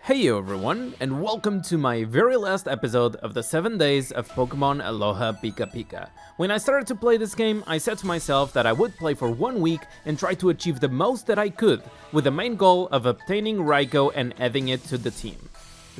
Hey everyone, and welcome to my very last episode of the 7 days of Pokémon Aloha Pika Pika. When I started to play this game, I said to myself that I would play for 1 week and try to achieve the most that I could, with the main goal of obtaining Raikou and adding it to the team.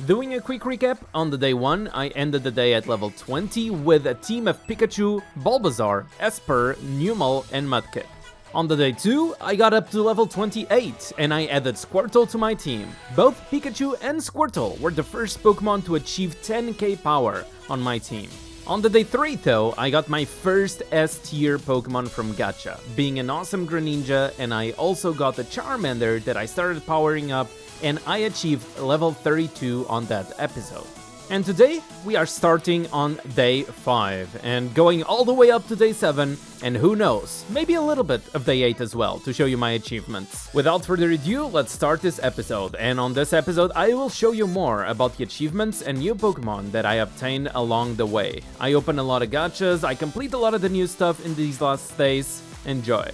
Doing a quick recap, on the day 1, I ended the day at level 20 with a team of Pikachu, Bulbasaur, Esper, Numel, and Mudkip. On the day 2, I got up to level 28 and I added Squirtle to my team. Both Pikachu and Squirtle were the first Pokemon to achieve 10k power on my team. On the day 3 though, I got my first S-tier Pokemon from Gacha, being an awesome Greninja, and I also got a Charmander that I started powering up, and I achieved level 32 on that episode. And today, we are starting on day 5, and going all the way up to day 7, and who knows, maybe a little bit of day 8 as well, to show you my achievements. Without further ado, let's start this episode, and on this episode I will show you more about the achievements and new Pokemon that I obtained along the way. I open a lot of gachas, I complete a lot of the new stuff in these last days. Enjoy!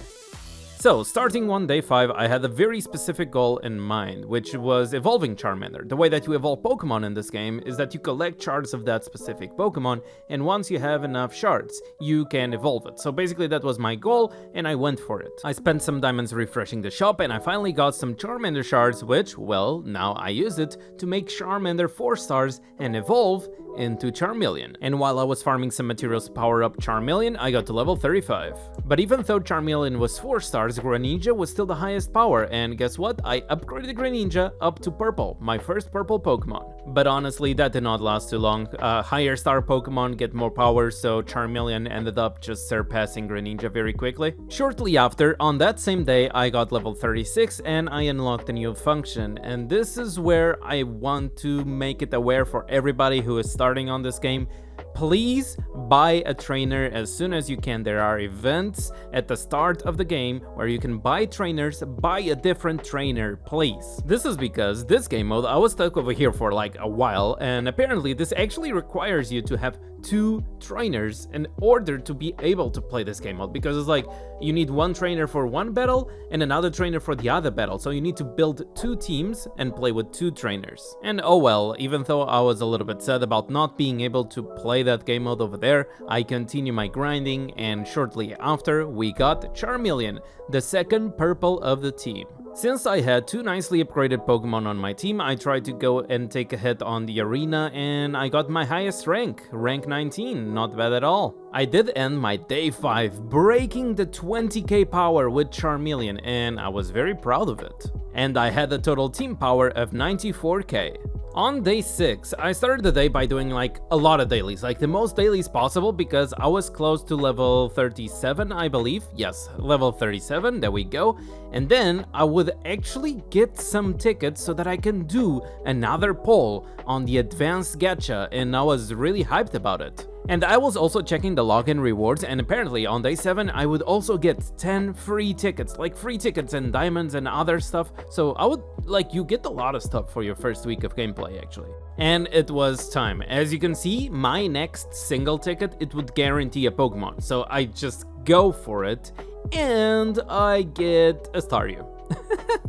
So, starting on day 5, I had a very specific goal in mind, which was evolving Charmander. The way that you evolve Pokemon in this game is that you collect shards of that specific Pokemon, and once you have enough shards, you can evolve it. So basically that was my goal, and I went for it. I spent some diamonds refreshing the shop, and I finally got some Charmander shards, which, well, now I use it to make Charmander 4 stars and evolve into Charmeleon. And while I was farming some materials to power up Charmeleon, I got to level 35. But even though Charmeleon was 4 stars, Greninja was still the highest power, and guess what? I upgraded Greninja up to purple, my first purple Pokemon. But honestly, that did not last too long. Higher star Pokemon get more power, so Charmeleon ended up just surpassing Greninja very quickly. Shortly after, on that same day, I got level 36 and I unlocked a new function, and this is where I want to make it aware for everybody who is starting on this game. Please buy a trainer as soon as you can. There are events at the start of the game where you can buy trainers. Buy a different trainer, please. This is because this game mode, I was stuck over here for like a while, and apparently this actually requires you to have 2 trainers in order to be able to play this game mode, because it's like you need 1 trainer for 1 battle and another trainer for the other battle, so you need to build 2 teams and play with 2 trainers. And oh well, even though I was a little bit sad about not being able to play that game mode over there, I continue my grinding, and shortly after we got Charmeleon, the second purple of the team. Since I had 2 nicely upgraded Pokemon on my team, I tried to go and take a hit on the arena, and I got my highest rank 19, not bad at all. I did end my day 5 breaking the 20k power with Charmeleon, and I was very proud of it. And I had a total team power of 94k. On day 6, I started the day by doing like a lot of dailies, like the most dailies possible, because I was close to level 37, I believe. Yes, level 37, there we go. And then I would actually get some tickets so that I can do another poll on the advanced gacha, and I was really hyped about it. And I was also checking the login rewards, and apparently on day 7 I would also get 10 free tickets, like free tickets and diamonds and other stuff. So I would, like, you get a lot of stuff for your first week of gameplay actually. And it was time. As you can see, my next single ticket, it would guarantee a Pokemon. So I just go for it, and I get a Staryu.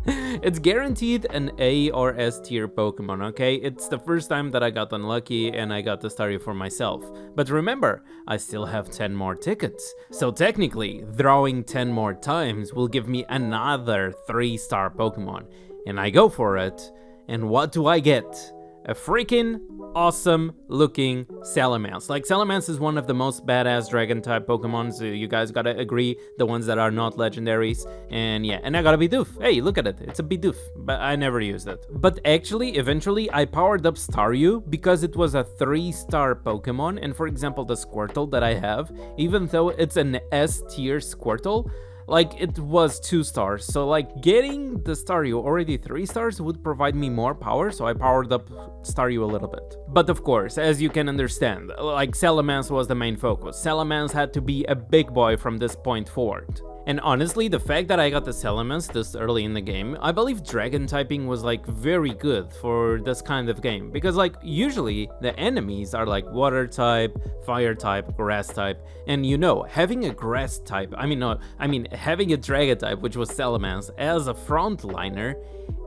It's guaranteed an A or S tier Pokemon, okay? It's the first time that I got unlucky and I got the Staryu for myself. But remember, I still have 10 more tickets. So technically, drawing 10 more times will give me another 3-star Pokemon. And I go for it, and what do I get? A freaking awesome looking Salamence. Like, Salamence is one of the most badass dragon type Pokemon, so you guys gotta agree, the ones that are not legendaries. And yeah, and I got a Bidoof. Hey, look at it, it's a Bidoof, but I never used it. But actually, eventually I powered up Staryu because it was a 3-star Pokemon, and for example, the Squirtle that I have, even though it's an S tier Squirtle, like, it was 2 stars, so like getting the Staryu already 3 stars would provide me more power, so I powered up Staryu a little bit. But of course, as you can understand, like, Salamence was the main focus. Salamence had to be a big boy from this point forward. And honestly, the fact that I got the Salamence this early in the game, I believe dragon typing was like very good for this kind of game, because like usually the enemies are like water type, fire type, grass type, and you know, having a grass type, having a dragon type, which was Salamence, as a frontliner,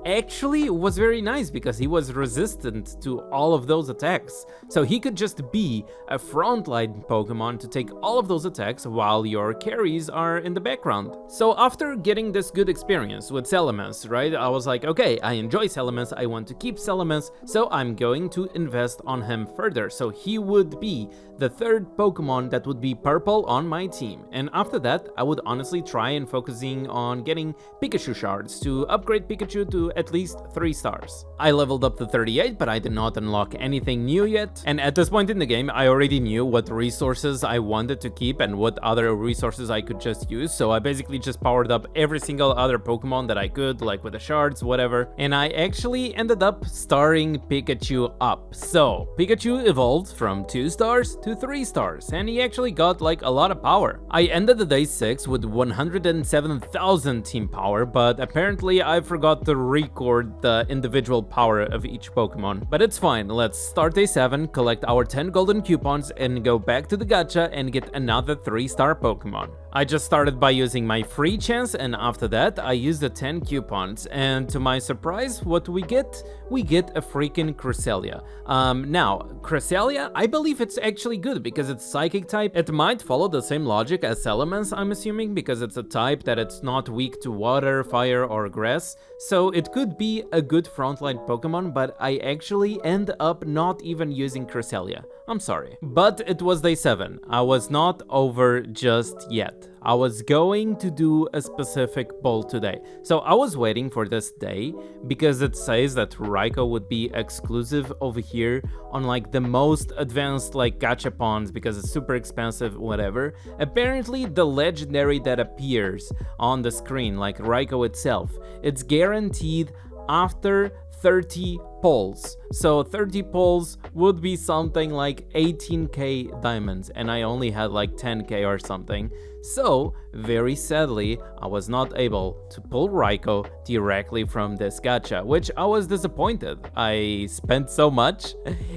actually was very nice because he was resistant to all of those attacks. So he could just be a frontline Pokemon to take all of those attacks while your carries are in the background. So after getting this good experience with Salamence, right, I was like, okay, I enjoy Salamence, I want to keep Salamence, so I'm going to invest on him further. So he would be the third Pokemon that would be purple on my team. And after that, I would honestly try and focusing on getting Pikachu shards to upgrade Pikachu to at least 3 stars. I leveled up to 38, but I did not unlock anything new yet. And at this point in the game, I already knew what resources I wanted to keep and what other resources I could just use. So I basically just powered up every single other Pokemon that I could, like with the shards, whatever. And I actually ended up starring Pikachu up. So Pikachu evolved from 2 stars to 3 stars, and he actually got like a lot of power. I ended the day 6 with 107,000 team power, but apparently I forgot to record the individual power of each Pokemon. But it's fine, let's start day 7, collect our 10 golden coupons, and go back to the gacha and get another 3-star Pokemon. I just started by using my free chance, and after that I used the 10 coupons, and to my surprise, what we get? We get a freaking Cresselia. Now, Cresselia, I believe it's actually good because it's psychic type. It might follow the same logic as Salamence, I'm assuming, because it's a type that it's not weak to water, fire, or grass. So it could be a good frontline Pokemon, but I actually end up not even using Cresselia. I'm sorry. But it was day 7. I was not over just yet. I was going to do a specific bowl today. So I was waiting for this day because it says that Raikou would be exclusive over here on like the most advanced like gachapons because it's super expensive, whatever. Apparently the legendary that appears on the screen, like Raikou itself, it's guaranteed after 30 pulls. So 30 pulls would be something like 18k diamonds, and I only had like 10k or something. So very sadly, I was not able to pull Raikou directly from this gacha, which I was disappointed. I spent so much,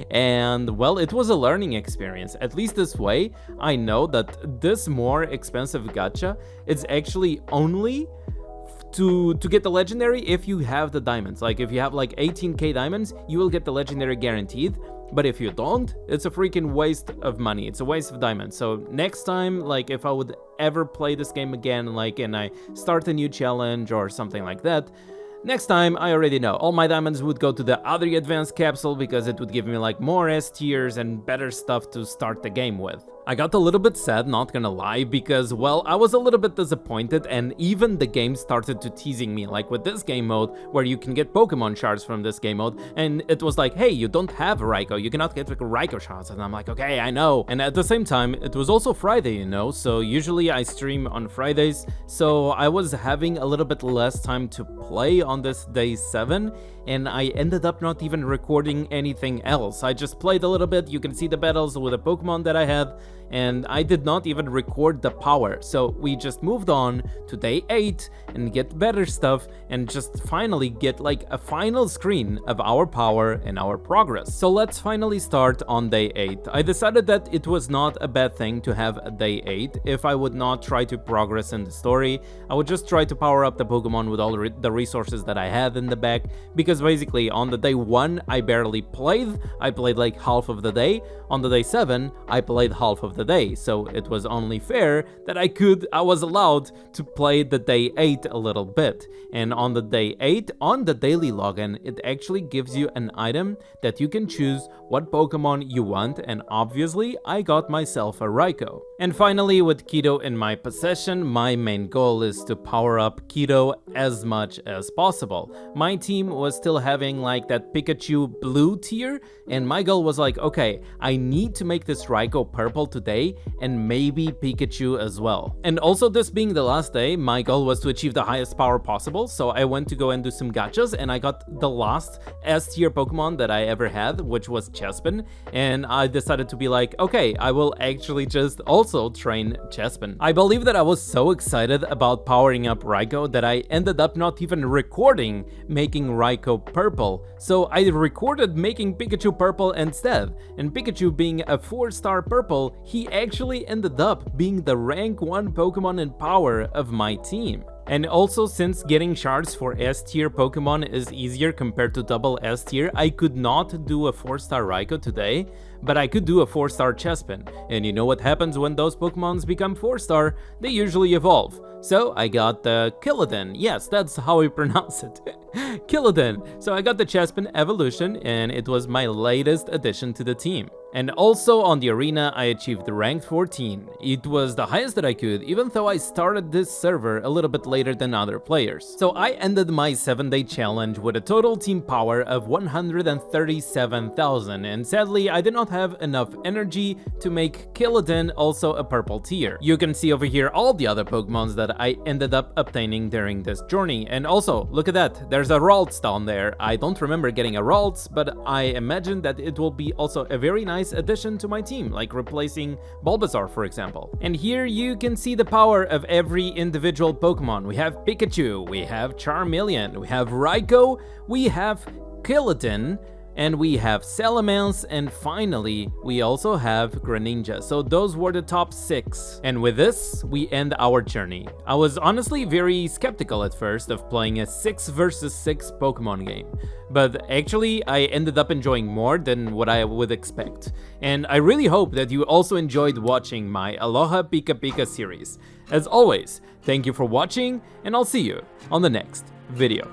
and well, it was a learning experience. At least this way, I know that this more expensive gacha, it's actually only to get the legendary if you have the diamonds. Like if you have like 18k diamonds, you will get the legendary guaranteed. But if you don't, it's a freaking waste of money. It's a waste of diamonds. So next time, like if I would ever play this game again, like and I start a new challenge or something like that, next time, I already know, all my diamonds would go to the other advanced capsule because it would give me like more S tiers and better stuff to start the game with. I got a little bit sad, not gonna lie, because, well, I was a little bit disappointed, and even the game started to teasing me, like with this game mode, where you can get Pokemon shards from this game mode, and it was like, hey, you don't have Raikou, you cannot get Raikou shards, and I'm like, okay, I know. And at the same time, it was also Friday, you know, so usually I stream on Fridays, so I was having a little bit less time to play on this day 7, and I ended up not even recording anything else. I just played a little bit, you can see the battles with the Pokemon that I had, and I did not even record the power. So we just moved on to day 8 and get better stuff and just finally get like a final screen of our power and our progress. So let's finally start on day 8. I decided that it was not a bad thing to have a day 8 if I would not try to progress in the story. I would just try to power up the Pokemon with all the resources that I had in the back, because basically on the day 1 I barely played. I played like half of the day. On the day 7 I played half of the day, so it was only fair that I was allowed to play the day 8 a little bit. And on the day 8, on the daily login, it actually gives you an item that you can choose what Pokemon you want, and obviously I got myself a Raikou. And finally, with Kido in my possession, my main goal is to power up Kido as much as possible. My team was still having like that Pikachu blue tier, and my goal was like, okay, I need to make this Raikou purple today, and maybe Pikachu as well. And also, this being the last day, my goal was to achieve the highest power possible, so I went to go and do some gachas, and I got the last S tier Pokemon that I ever had, which was Chespin, and I decided to be like, okay, I will actually just also train Chespin. I believe that I was so excited about powering up Raikou that I ended up not even recording making Raikou purple, so I recorded making Pikachu purple instead, and Pikachu being a 4-star purple, he actually ended up being the rank 1 Pokemon in power of my team. And also, since getting shards for S tier Pokemon is easier compared to double S tier, I could not do a 4-star Raikou today, but I could do a 4-star Chespin. And you know what happens when those Pokemons become 4-star? They usually evolve. So I got the Kilodin. Yes, that's how we pronounce it. Kilodin. So I got the Chespin evolution, and it was my latest addition to the team. And also on the arena, I achieved rank 14. It was the highest that I could, even though I started this server a little bit later than other players. So I ended my 7-day challenge with a total team power of 137,000, and sadly I did not have enough energy to make Kilodin also a purple tier. You can see over here all the other Pokemons that I ended up obtaining during this journey, and also, look at that, there's a Ralts down there. I don't remember getting a Ralts, but I imagine that it will be also a very nice addition to my team, like replacing Bulbasaur, for example. And here you can see the power of every individual Pokemon. We have Pikachu, we have Charmeleon, we have Raikou, we have Kilodin, and we have Salamence, and finally, we also have Greninja. So those were the top 6. And with this, we end our journey. I was honestly very skeptical at first of playing a 6 versus 6 Pokemon game, but actually I ended up enjoying more than what I would expect. And I really hope that you also enjoyed watching my Aloha Pika Pika series. As always, thank you for watching, and I'll see you on the next video.